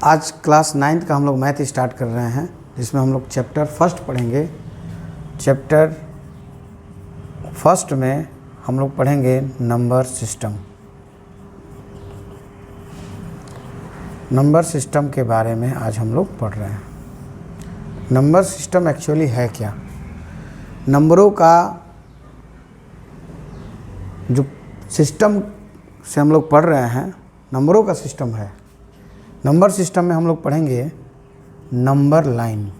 आज class 9th का हम लोग मैथ स्टार्ट कर रहे हैं, जिसमें हम लोग चैप्टर फर्स्ट पढ़ेंगे। चैप्टर फर्स्ट में हम लोग पढ़ेंगे नंबर सिस्टम। नंबर सिस्टम के बारे में आज हम लोग पढ़ रहे हैं। नंबर सिस्टम एक्चुअली है क्या? नंबरों का जो सिस्टम से हम लोग पढ़ रहे हैं, नंबरों का सिस्टम है। नंबर सिस्टम में हम लोग पढ़ेंगे नंबर लाइन।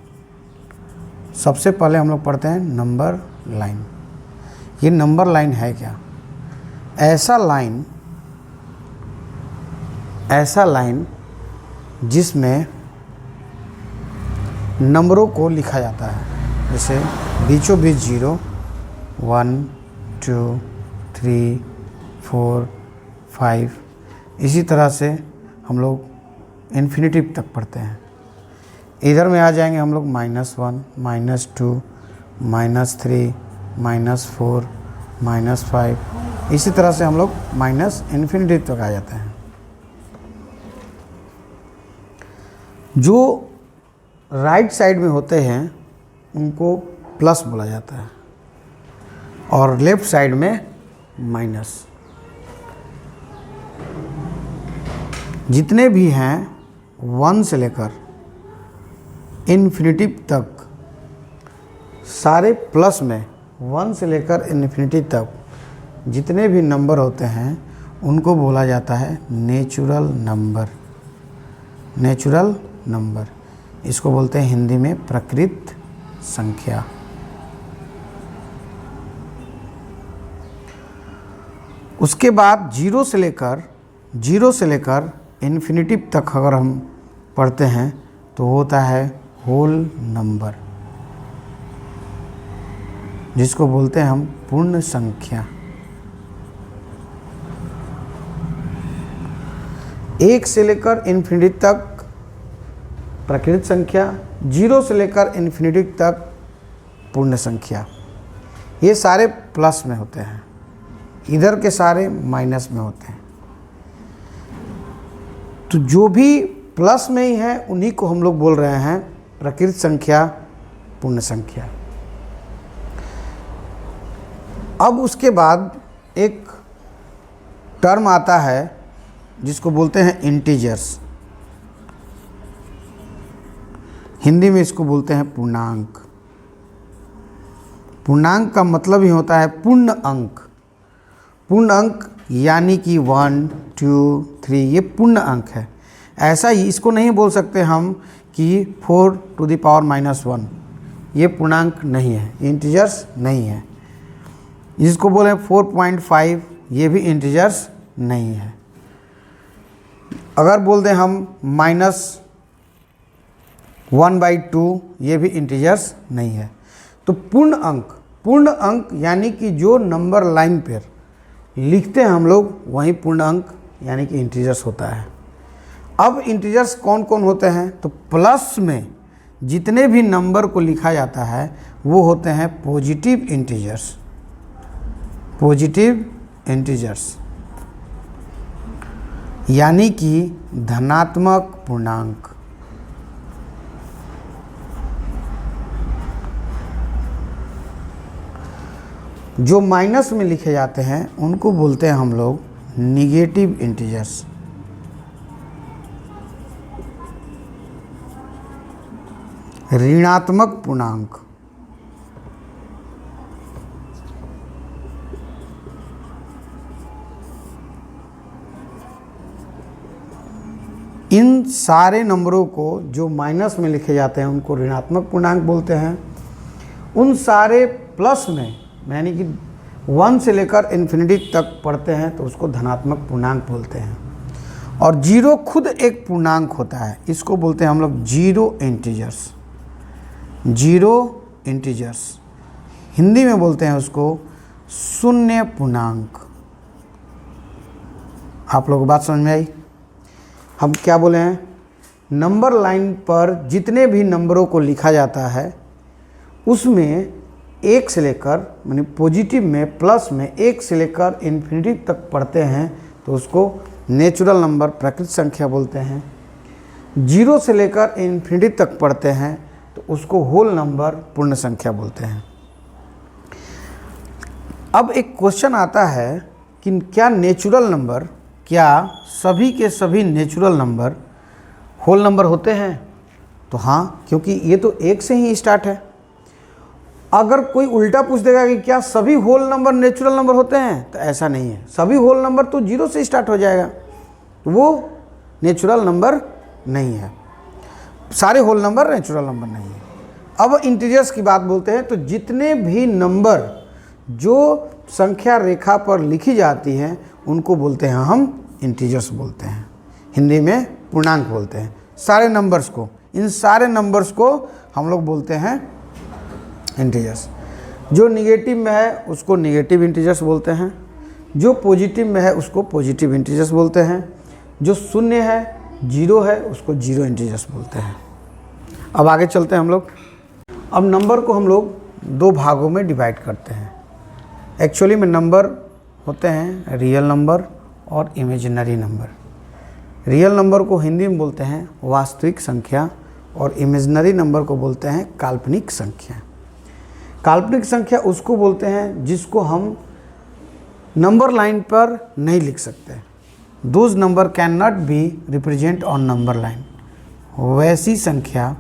सबसे पहले हम लोग पढ़ते हैं नंबर लाइन। ये नंबर लाइन है क्या? ऐसा लाइन जिसमें नंबरों को लिखा जाता है, जैसे बीचों बीच 0, 1, 2, 3, 4, 5। इसी तरह से हम लोग इन्फिनिटिव तक पढ़ते हैं। इधर में आ जाएंगे हम लोग -1, -2, -3, -4, -5। इसी तरह से हम लोग इन्फिनिटिव तक आ जाते हैं। जो राइट साइड में होते हैं उनको प्लस बोला जाता है और लेफ्ट साइड में माइनस। जितने भी हैं 1 से लेकर इन्फिनिटिव तक सारे प्लस में, 1 से लेकर इन्फिनिटी तक जितने भी नंबर होते हैं उनको बोला जाता है नेचुरल नंबर। नेचुरल नंबर, इसको बोलते हैं हिंदी में प्रकृत संख्या। उसके बाद 0 से लेकर इन्फिनिटिव तक अगर हम पढ़ते हैं तो होता है होल नंबर, जिसको बोलते हैं हम पूर्ण संख्या। 1 से लेकर इन्फिनिटी तक प्राकृत संख्या, 0 से लेकर इन्फिनिटी तक पूर्ण संख्या। ये सारे प्लस में होते हैं, इधर के सारे माइनस में होते हैं। तो जो भी प्लस में ही है उन्हीं को हम लोग बोल रहे हैं प्रकृत संख्या, पूर्ण संख्या। अब उसके बाद एक टर्म आता है जिसको बोलते हैं इंटीजर्स। हिंदी में इसको बोलते हैं पूर्णांक। पूर्णांक का मतलब ही होता है पूर्ण अंक। पूर्ण अंक यानी कि 1, 2, 3 ये पूर्ण अंक है। ऐसा ही इसको नहीं बोल सकते हम कि 4 to the power -1, ये पूर्णांक नहीं है, इंटीजर्स नहीं है। जिसको बोले 4.5, ये भी इंटीजर्स नहीं है। अगर बोल दें हम -1/2, ये भी इंटीजर्स नहीं है। तो पूर्ण अंक यानी कि जो नंबर लाइन पर लिखते हैं हम लोग, वही पूर्ण अंक यानी कि इंटीजर्स होता है। अब इंटीजर्स कौन कौन होते हैं? तो प्लस में जितने भी नंबर को लिखा जाता है वो होते हैं पॉजिटिव इंटीजर्स। पॉजिटिव इंटीजर्स यानी कि धनात्मक पूर्णांक। जो माइनस में लिखे जाते हैं उनको बोलते हैं हम लोग निगेटिव इंटीजर्स। ऋणात्मक पूर्णांक। इन सारे नंबरों को जो माइनस में लिखे जाते हैं उनको ऋणात्मक पूर्णांक बोलते हैं। उन सारे प्लस में यानी कि 1 से लेकर इन्फिनिटी तक पढ़ते हैं तो उसको धनात्मक पूर्णांक बोलते हैं। और 0 खुद एक पूर्णांक होता है, इसको बोलते हैं हम लोग zero integers. Zero integers Hindi में बोलते हैं उसको शून्य पूर्णांक। आप लोगों को बात समझ में आई? हम क्या बोले हैं? नंबर लाइन पर जितने भी नंबरों को लिखा जाता है उसमें 1 से लेकर मानी पॉजिटिव में, प्लस में 1 से लेकर इन्फिनिटी तक पढ़ते हैं तो उसको नेचुरल नंबर, प्राकृत संख्या बोलते हैं। जीरो से लेकर इन्फिनिटी तक पढ़ते हैं तो उसको होल नंबर पूर्ण संख्या बोलते हैं। अब एक क्वेश्चन आता है कि क्या नेचुरल नंबर, क्या सभी के सभी नेचुरल नंबर होल नंबर होते हैं? तो हाँ, क्योंकि ये तो एक से ही स्टार्ट है। अगर कोई उल्टा पूछ देगा कि क्या सभी होल नंबर नेचुरल नंबर होते हैं, तो ऐसा नहीं है। सभी होल नंबर तो जीरो से स्टार्ट हो जाएगा, तो वो नेचुरल नंबर नहीं है। सारे होल नंबर नेचुरल नंबर नहीं है। अब इंटीजर्स की बात बोलते हैं, तो जितने भी नंबर जो संख्या रेखा पर लिखी जाती हैं उनको बोलते हैं हम इंटीजर्स बोलते हैं, हिंदी में पूर्णांक बोलते हैं। सारे नंबर्स को, इन सारे नंबर्स को हम लोग बोलते हैं इंटीजर्स। जो निगेटिव में है उसको निगेटिव इंटीजर्स बोलते हैं, जो पॉजिटिव में है उसको पॉजिटिव इंटीजर्स बोलते हैं, जो शून्य है, जीरो है, उसको जीरो इंटीजर्स बोलते हैं। अब आगे चलते हैं हम लोग। अब नंबर को हम लोग दो भागों में डिवाइड करते हैं। एक्चुअली में नंबर होते हैं रियल नंबर और इमेजिनरी नंबर। रियल नंबर को हिंदी में बोलते हैं वास्तविक संख्या और इमेजिनरी नंबर को बोलते हैं काल्पनिक संख्या। काल्पनिक संख्या उसको बोलते हैं जिसको हम नंबर लाइन पर नहीं लिख सकते। Those number can not be represent on number line. वैसी संख्या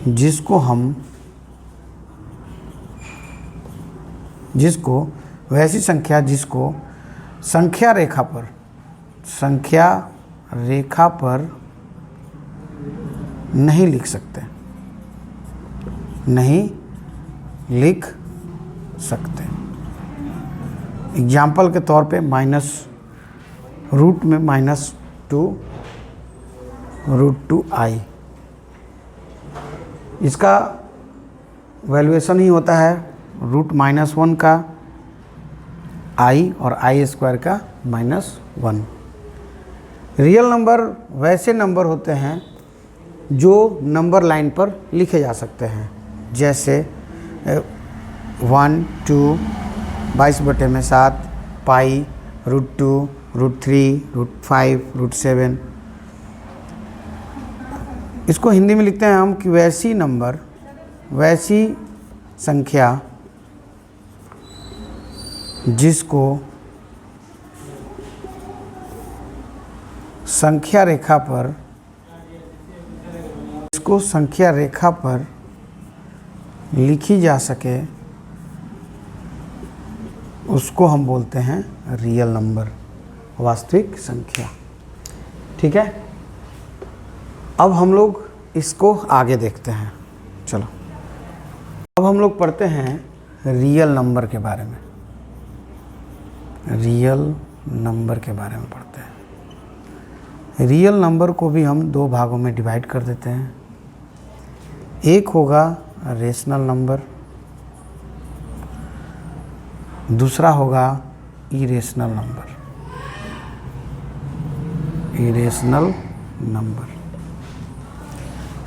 जिसको संख्या रेखा पर नहीं लिख सकते, एग्जाम्पल के तौर पे माइनस रूट में -2√2i, इसका वैल्यूएशन ही होता है √-1 का i और i² का -1। रियल नंबर वैसे नंबर होते हैं जो नंबर लाइन पर लिखे जा सकते हैं, जैसे 1, 2, 22/7, पाई, √2, √3, √5, √7। इसको हिंदी में लिखते हैं हम कि वैसी संख्या जिसको संख्या रेखा पर लिखी जा सके उसको हम बोलते हैं रियल नंबर, वास्तविक संख्या। ठीक है, अब हम लोग इसको आगे देखते हैं। चलो, अब हम लोग पढ़ते हैं रियल नंबर के बारे में। पढ़ते हैं। रियल नंबर को भी हम दो भागों में डिवाइड कर देते हैं। एक होगा रेशनल नंबर, दूसरा होगा इरेशनल नंबर।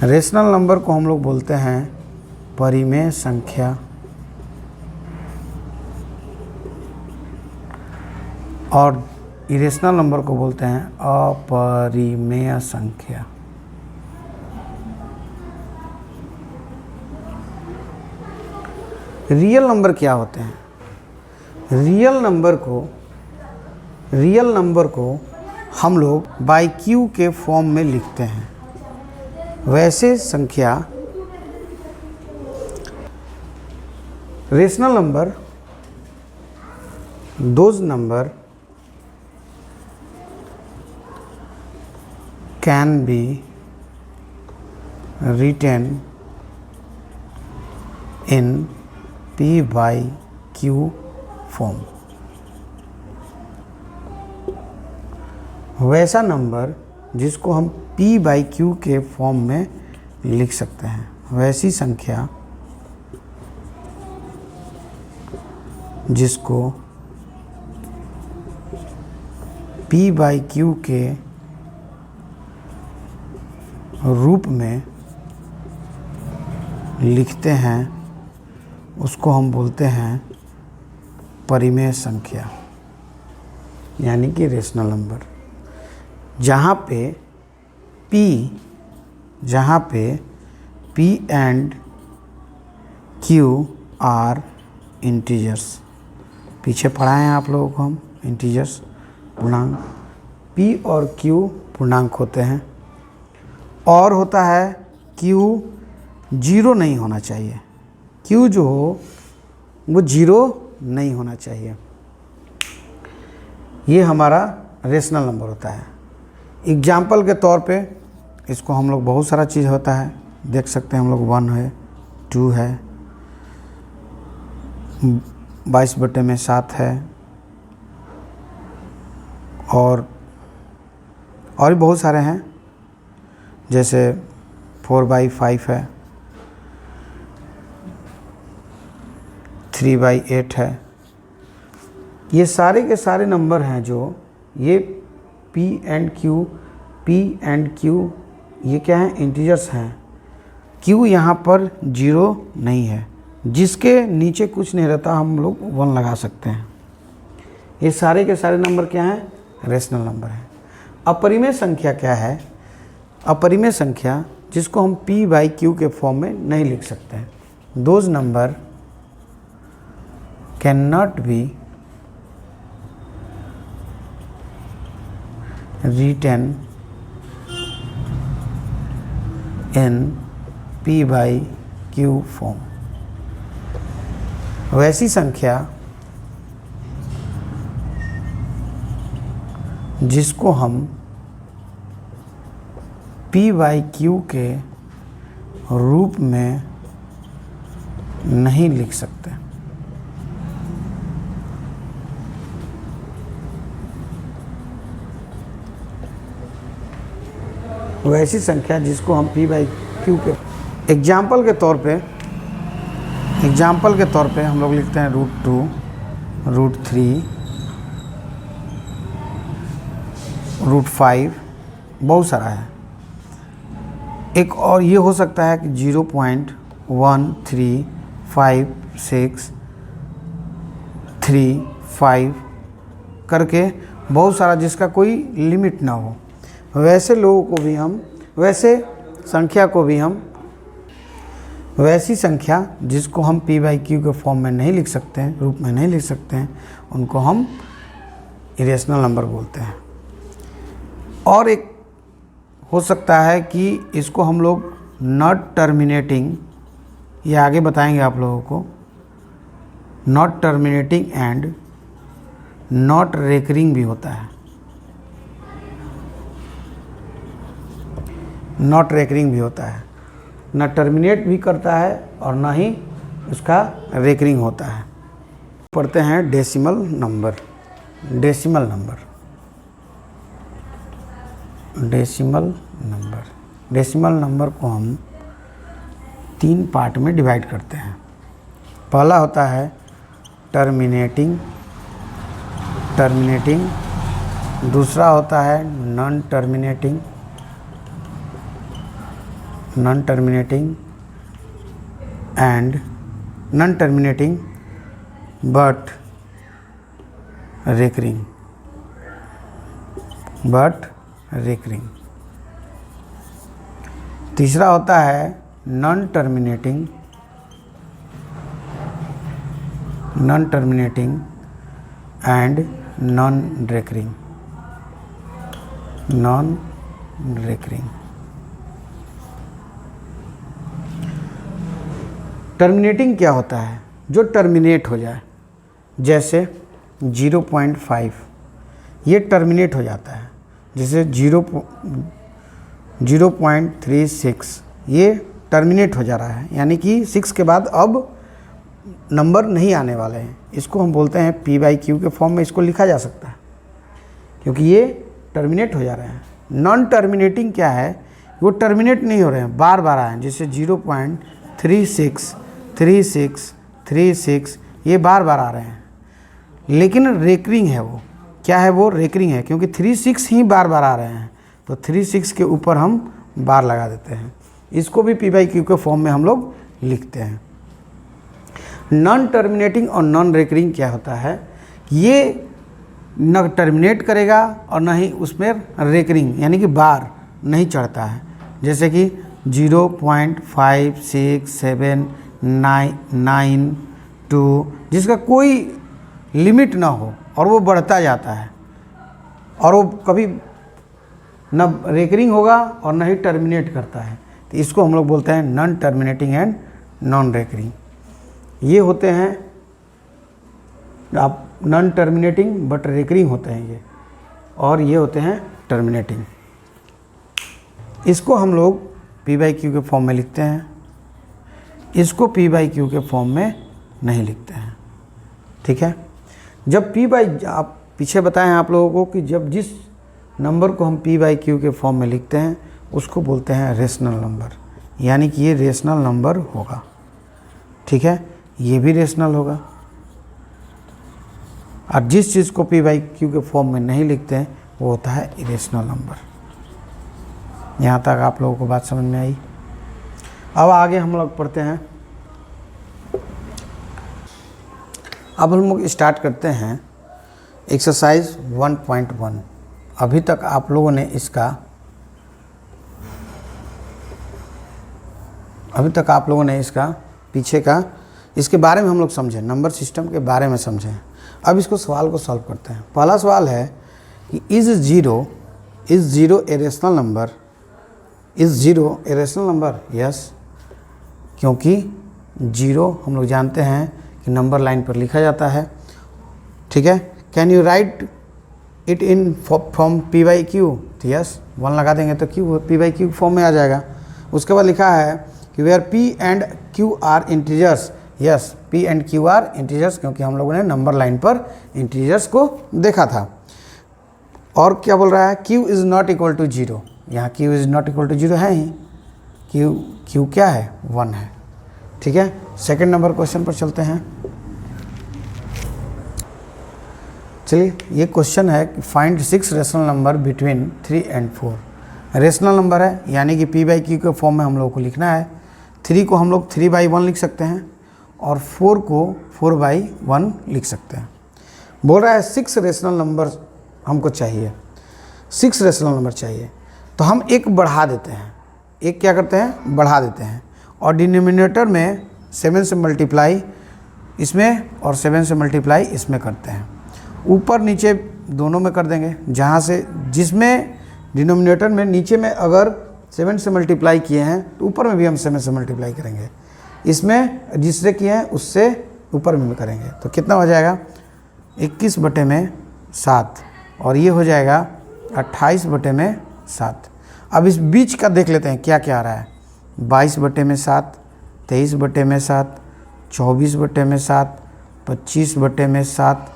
रेशनल नंबर को हम लोग बोलते हैं परिमेय संख्या और इरेशनल नंबर को बोलते हैं अपरिमेय संख्या। रियल नंबर क्या होते हैं? रियल नंबर को हम लोग बाई क्यू के फॉर्म में लिखते हैं। वैसे संख्या rational number, those number can be written in P by Q form। वैसा नंबर जिसको हम P by Q के फॉर्म में लिख सकते हैं, वैसी संख्या जिसको P by Q के रूप में लिखते हैं उसको हम बोलते हैं परिमेय संख्या, यानी कि रेशनल नंबर। जहाँ पे P and Q are integers. पीछे पढ़ाए हैं आप लोगों को हम इंटीजर्स पूर्णांक। P और Q पूर्णांक होते हैं, और होता है Q जीरो नहीं होना चाहिए। Q जो हो वो जीरो नहीं होना चाहिए। ये हमारा रेशनल नंबर होता है। एग्जाम्पल के तौर पे इसको हम लोग बहुत सारा चीज़ होता है देख सकते हैं हम लोग। 1 है, 2 है, 22/7 है, और भी बहुत सारे हैं, जैसे 4/5 है, 3/8 है। ये सारे के सारे नंबर हैं जो ये P एंड Q ये क्या है, इंटीजर्स हैं। Q यहाँ पर जीरो नहीं है, जिसके नीचे कुछ नहीं रहता हम लोग 1 लगा सकते हैं। ये सारे के सारे नंबर क्या हैं, रेशनल नंबर हैं। अपरिमेय संख्या क्या है, अपरिमेय संख्या जिसको हम P/Q के फॉर्म में नहीं लिख सकते हैं। Those number can not be written in P/Q form. वैसी संख्या जिसको हम P/Q के रूप में नहीं लिख सकते। वैसी संख्या जिसको हम P/Q के एग्जाम्पल के तौर पे हम लोग लिखते हैं √2, √3, √5, बहुत सारा है। एक और ये हो सकता है कि 0.135635 करके बहुत सारा, जिसका कोई लिमिट ना हो। वैसे लोगों को भी हम, वैसी संख्या जिसको हम P/Q के फॉर्म में नहीं लिख सकते हैं, रूप में नहीं लिख सकते हैं, उनको हम इरेशनल नंबर बोलते हैं। और एक हो सकता है कि इसको हम लोग नॉट टर्मिनेटिंग, ये आगे बताएंगे आप लोगों को, not terminating and not recurring भी होता है। नॉट रेकरिंग भी होता है, ना टर्मिनेट भी करता है और ना ही उसका रेकरिंग होता है। पढ़ते हैं डेसिमल नंबर। डेसिमल नंबर को हम 3 पार्ट में डिवाइड करते हैं। पहला होता है टर्मिनेटिंग, दूसरा होता है non terminating and non terminating but recurring. तीसरा होता है non terminating and non recurring. Terminating क्या होता है, जो टर्मिनेट हो जाए, जैसे 0.5 ये टर्मिनेट हो जाता है। जैसे 0.36 ये टर्मिनेट हो जा रहा है, यानी कि 6 के बाद अब नंबर नहीं आने वाले हैं। इसको हम बोलते हैं P/Q के फॉर्म में इसको लिखा जा सकता है, क्योंकि ये टर्मिनेट हो जा रहे हैं। नॉन टर्मिनेटिंग क्या है, वो टर्मिनेट नहीं हो रहे हैं, बार बार आए हैं। जैसे 0.36 ये बार बार आ रहे हैं, लेकिन रेकरिंग है। वो क्या है, वो रेकरिंग है, क्योंकि 36 ही बार बार आ रहे हैं, तो 36 के ऊपर हम बार लगा देते हैं। इसको भी P/Q के फॉर्म में हम लोग लिखते हैं। नॉन टर्मिनेटिंग और नॉन रेकरिंग क्या होता है, ये न टर्मिनेट करेगा और न ही उसमें रेकरिंग यानी कि बार नहीं चढ़ता है। जैसे कि 0.56792 जिसका कोई लिमिट ना हो और वो बढ़ता जाता है और वो कभी न रेकरिंग होगा और न ही टर्मिनेट करता है, तो इसको हम लोग बोलते हैं non terminating and non recurring. ये होते हैं आप नॉन टर्मिनेटिंग बट रेकरिंग होते हैं ये, और ये होते हैं टर्मिनेटिंग। इसको हम लोग P/Q के फॉर्म में लिखते हैं, इसको P/Q के फॉर्म में नहीं लिखते हैं। ठीक है, जब आप पीछे बताएं आप लोगों को कि जब जिस नंबर को हम P/Q के फॉर्म में लिखते हैं उसको बोलते हैं रेशनल नंबर, यानी कि ये रेशनल नंबर होगा। ठीक है, ये भी रेशनल होगा। और जिस चीज़ को P/Q के फॉर्म में नहीं लिखते हैं वो होता है इरेशनल नंबर। यहाँ तक आप लोगों को बात समझ में आई। अब आगे हम लोग पढ़ते हैं। अब हम लोग स्टार्ट करते हैं एक्सरसाइज 1.1। अभी तक आप लोगों ने इसका पीछे का इसके बारे में हम लोग समझें, नंबर सिस्टम के बारे में समझें। अब इसको सवाल को सॉल्व करते हैं। पहला सवाल है कि is zero a rational number? Is zero a rational number? Yes, क्योंकि ज़ीरो हम लोग जानते हैं कि नंबर लाइन पर लिखा जाता है। ठीक है, can you right it in from P/Q? तो यस, 1 लगा देंगे तो Q P/Q फॉर्म में आ जाएगा। उसके बाद लिखा है कि where P and Q are integers. Yes, P and Q are integers, क्योंकि हम लोगों ने नंबर लाइन पर इंटीजर्स को देखा था। और क्या बोल रहा है? Q is not equal to 0। यहाँ Q is not equal to 0 है ही, Q क्या है? 1 है। ठीक है, सेकंड नंबर क्वेश्चन पर चलते हैं। चलिए, ये क्वेश्चन है कि find 6 rational number between 3 and 4। Rational number है, यानी कि P/Q के फॉर्म में हम लोगों को लिखना है। 3 को हम लोग 3/1 लिख सकते हैं और 4 को 4/1 लिख सकते हैं। बोल रहा है 6 रेशनल नंबर हमको चाहिए, 6 रेशनल नंबर चाहिए। तो हम एक बढ़ा देते हैं, एक क्या करते हैं? बढ़ा देते हैं, और डिनोमिनेटर में 7 से मल्टीप्लाई इसमें और 7 से मल्टीप्लाई इसमें करते हैं। ऊपर नीचे दोनों में कर देंगे, जहाँ से जिसमें डिनोमिनेटर में नीचे में अगर 7 से मल्टीप्लाई किए हैं तो ऊपर में भी हम 7 से मल्टीप्लाई करेंगे, इसमें जिससे किए हैं उससे ऊपर में भी करेंगे। तो कितना हो जाएगा? 21/7, और ये हो जाएगा 28/7। अब इस बीच का देख लेते हैं क्या क्या आ रहा है। 22/7, 23/7, 24/7, 25/7,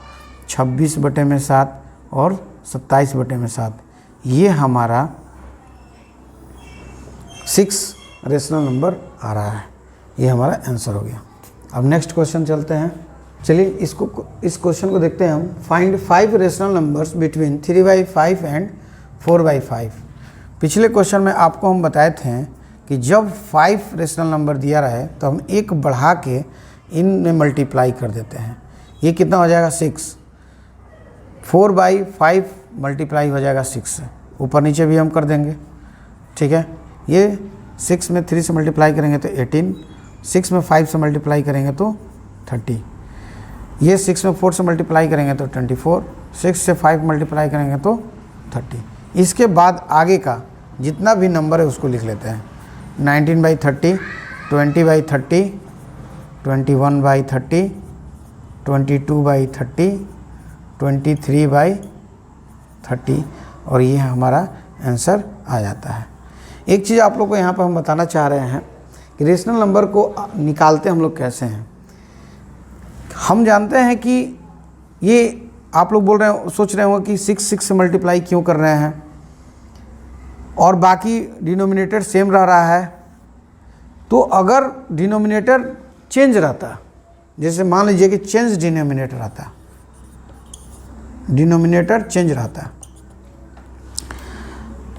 26/7 और 27/7। ये हमारा 6 रेशनल नंबर आ रहा है। ये हमारा आंसर हो गया। अब नेक्स्ट क्वेश्चन चलते हैं। चलिए इस क्वेश्चन को देखते हैं हम। Find 5 rational numbers between 3/5 and 4/5। पिछले क्वेश्चन में आपको हम बताए थे कि जब 5 रेशनल नंबर दिया रहे तो हम एक बढ़ा के इनमें मल्टीप्लाई कर देते हैं। ये कितना हो जाएगा? 6। 4/5 मल्टीप्लाई हो जाएगा 6 से, ऊपर नीचे भी हम कर देंगे। ठीक है, ये 6 में 3 से मल्टीप्लाई करेंगे तो 18, 6 में 5 से मल्टीप्लाई करेंगे तो 30, ये 6 में 4 से मल्टीप्लाई करेंगे तो 24, 6 से 5 मल्टीप्लाई करेंगे तो 30। इसके बाद आगे का जितना भी नंबर है उसको लिख लेते हैं। 19/30, 20/30, 21/30, 22/30, 23/30, और ये हमारा आंसर आ जाता है। एक चीज़ आप लोग को यहाँ पर हम बताना चाह रहे हैं कि रेशनल नंबर को निकालते हम लोग कैसे हैं। हम जानते हैं कि ये आप लोग बोल रहे हो, सोच रहे हो कि 6 से मल्टीप्लाई क्यों कर रहे हैं और बाकी डिनोमिनेटर सेम रह रहा है। तो अगर डिनोमिनेटर चेंज रहता, जैसे मान लीजिए कि चेंज डिनोमिनेटर आता, डिनोमिनेटर चेंज रहता,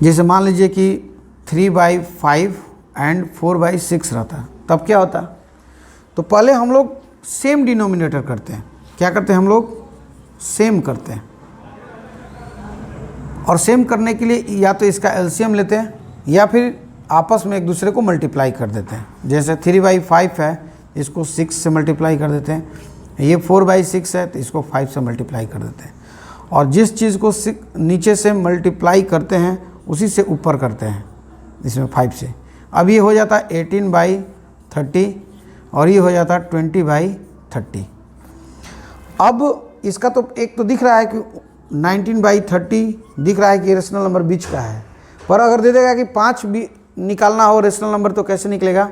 जैसे मान लीजिए कि 3/5 एंड 4/6 रहता, तब क्या होता? तो पहले हम लोग सेम डिनोमिनेटर करते हैं। क्या करते हैं हम लोग? सेम करते हैं। और सेम करने के लिए या तो इसका एलसीएम लेते हैं या फिर आपस में एक दूसरे को मल्टीप्लाई कर देते हैं। जैसे 3/5 है, इसको 6 से मल्टीप्लाई कर देते हैं। ये 4/6 है तो इसको 5 से मल्टीप्लाई कर देते हैं। और जिस चीज़ को नीचे से मल्टीप्लाई करते हैं उसी से ऊपर करते हैं, इसमें 5 से। अब ये हो जाता है 18/30 और ये हो जाता है 20/30। अब इसका तो एक तो दिख रहा है कि 19/30 दिख रहा है कि रेशनल नंबर बीच का है, पर अगर दे देगा कि 5 भी निकालना हो रेशनल नंबर तो कैसे निकलेगा?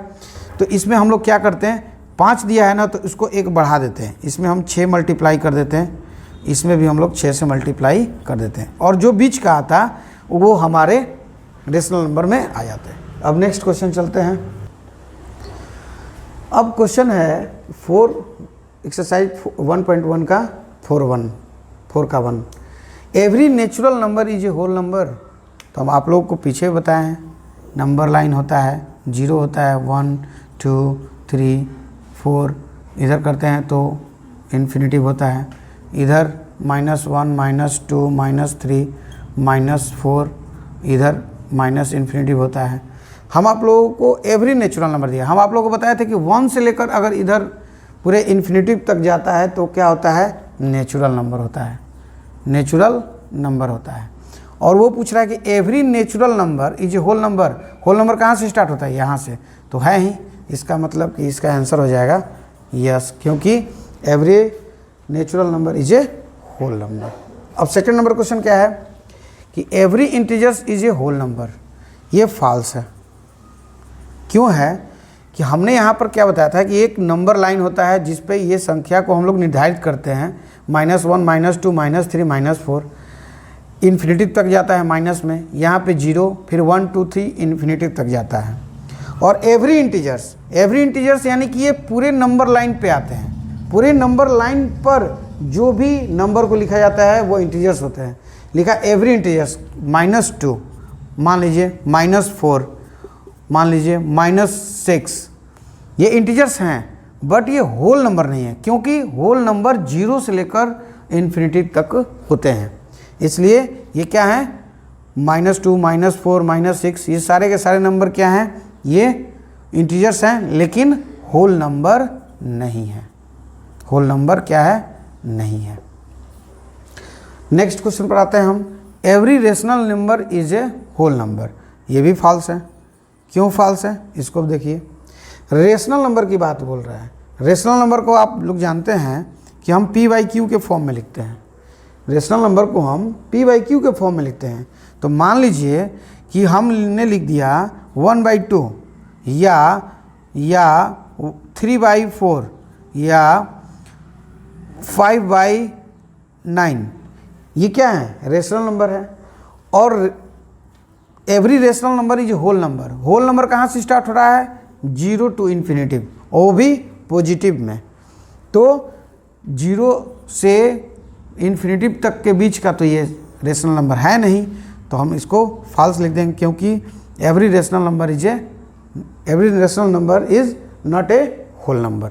तो इसमें हम लोग क्या करते हैं, 5 दिया है ना तो इसको 1 बढ़ा देते हैं, इसमें हम 6 मल्टीप्लाई कर देते हैं, इसमें भी हम लोग 6 से मल्टीप्लाई कर देते हैं और जो बीच का आता वो हमारे रेशनल नंबर में आ जाते हैं। अब नेक्स्ट क्वेश्चन चलते हैं। अब क्वेश्चन है एक्सरसाइज 1.1 का 4 का 1। Every natural number is a whole number. तो हम आप लोगों को पीछे बताए हैं, नंबर लाइन होता है, 0 होता है, 1 2 3 4, इधर करते हैं तो इन्फिनिटिव होता है, इधर -1 -2 -3 -4, इधर माइनस इन्फिनिटिव होता है। हम आप लोगों को एवरी नेचुरल नंबर दिया। हम आप लोगों को बताया था कि 1 से लेकर अगर इधर पूरे इन्फिनिटिव तक जाता है तो क्या होता है, नेचुरल नंबर होता है, नेचुरल नंबर होता है। और वो पूछ रहा है कि every natural number is a whole number. Whole number कहाँ से स्टार्ट होता है, यहाँ से, तो है ही, इसका मतलब कि इसका आंसर हो जाएगा यस, क्योंकि every natural number is a whole number. अब सेकंड नंबर क्वेश्चन क्या है कि every integers is a whole number. ये फॉल्स है। क्यों है कि हमने यहाँ पर क्या बताया था कि एक नंबर लाइन होता है जिस पे ये संख्या को हम लोग निर्धारित करते हैं, -1 -2 -3 -4, इन्फिनिटिव तक जाता है माइनस में, यहाँ पे 0, फिर 1 2 3 इन्फिनिटिव तक जाता है। और एवरी इंटीजर्स यानी कि ये पूरे नंबर लाइन पे आते हैं। पूरे नंबर लाइन पर जो भी नंबर को लिखा जाता है वो इंटीजर्स होते हैं। लिखा एवरी इंटीजर्स, -2 मान लीजिए, -4 मान लीजिए, -6, ये इंटीजर्स हैं, बट ये होल नंबर नहीं है, क्योंकि होल नंबर 0 से लेकर इन्फिनिटिव तक होते हैं। इसलिए ये क्या है, -2 -4 -6, ये सारे के सारे नंबर क्या हैं, ये इंटीजर्स हैं, लेकिन होल नंबर नहीं है। होल नंबर क्या है, नहीं है। नेक्स्ट क्वेश्चन पर आते हैं हम। Every rational number is a whole number. ये भी फॉल्स है। क्यों फॉल्स है, इसको देखिए। रेशनल नंबर की बात बोल रहा है। रेशनल नंबर को आप लोग जानते हैं कि हम p/q के फॉर्म में लिखते हैं। रेशनल नंबर को हम p/q के फॉर्म में लिखते हैं। तो मान लीजिए कि हमने लिख दिया 1/2 या 3/4 या 5/9, ये क्या है, रेशनल नंबर है। और every rational number is whole number. Whole number कहाँ से स्टार्ट हो रहा है, 0 to इन्फिनिटिव, वो भी पॉजिटिव में। तो 0 से इन्फिनिटिव तक के बीच का तो ये रेशनल नंबर है नहीं, तो हम इसको फॉल्स लिख देंगे, क्योंकि every rational number is not a whole number.